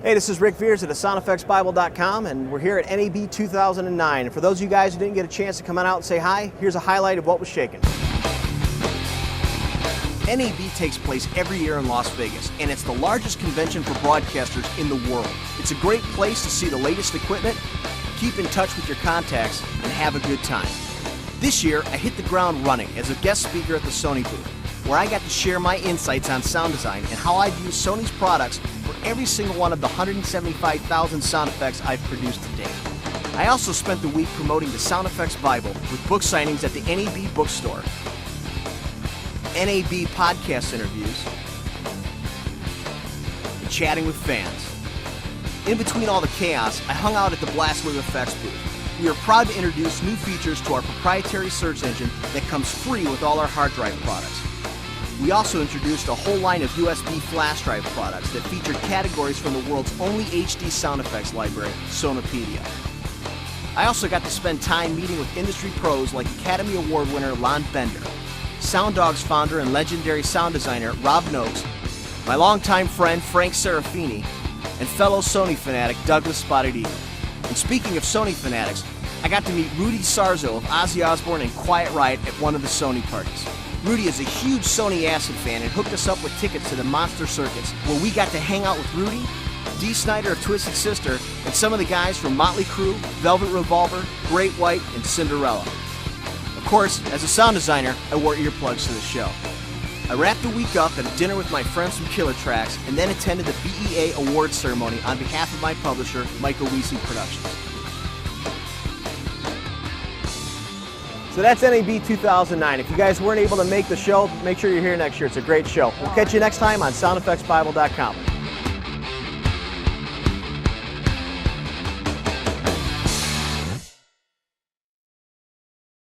Hey, this is Ric Viers at SoundEffectsBible.com, and we're here at NAB 2009. And for those of you guys who didn't get a chance to come on out and say hi, here's a highlight of what was shaking. NAB takes place every year in Las Vegas, and it's the largest convention for broadcasters in the world. It's a great place to see the latest equipment, keep in touch with your contacts, and have a good time. This year, I hit the ground running as a guest speaker at the Sony booth, where I got to share my insights on sound design and how I've used Sony's products for every single one of the 175,000 sound effects I've produced to date. I also spent the week promoting the Sound Effects Bible with book signings at the NAB bookstore, NAB podcast interviews, and chatting with fans. In between all the chaos, I hung out at the Blastwave Effects booth. We are proud to introduce new features to our proprietary search engine that comes free with all our hard drive products. We also introduced a whole line of USB flash drive products that featured categories from the world's only HD sound effects library, Sonopedia. I also got to spend time meeting with industry pros like Academy Award winner Lon Bender, SoundDog's founder and legendary sound designer Rob Noakes, my longtime friend Frank Serafini, and fellow Sony fanatic Douglas Spotted Eagle. And speaking of Sony fanatics, I got to meet Rudy Sarzo of Ozzy Osbourne and Quiet Riot at one of the Sony parties. Rudy is a huge Sony Acid fan and hooked us up with tickets to the Monster Circuits, where we got to hang out with Rudy, Dee Snider of Twisted Sister, and some of the guys from Motley Crue, Velvet Revolver, Great White, and Cinderella. Of course, as a sound designer, I wore earplugs to the show. I wrapped the week up at a dinner with my friends from Killer Tracks, and then attended the BEA Awards ceremony on behalf of my publisher, Michael Weesey Productions. So that's NAB 2009. If you guys weren't able to make the show, make sure you're here next year. It's a great show. We'll catch you next time on SoundEffectsBible.com.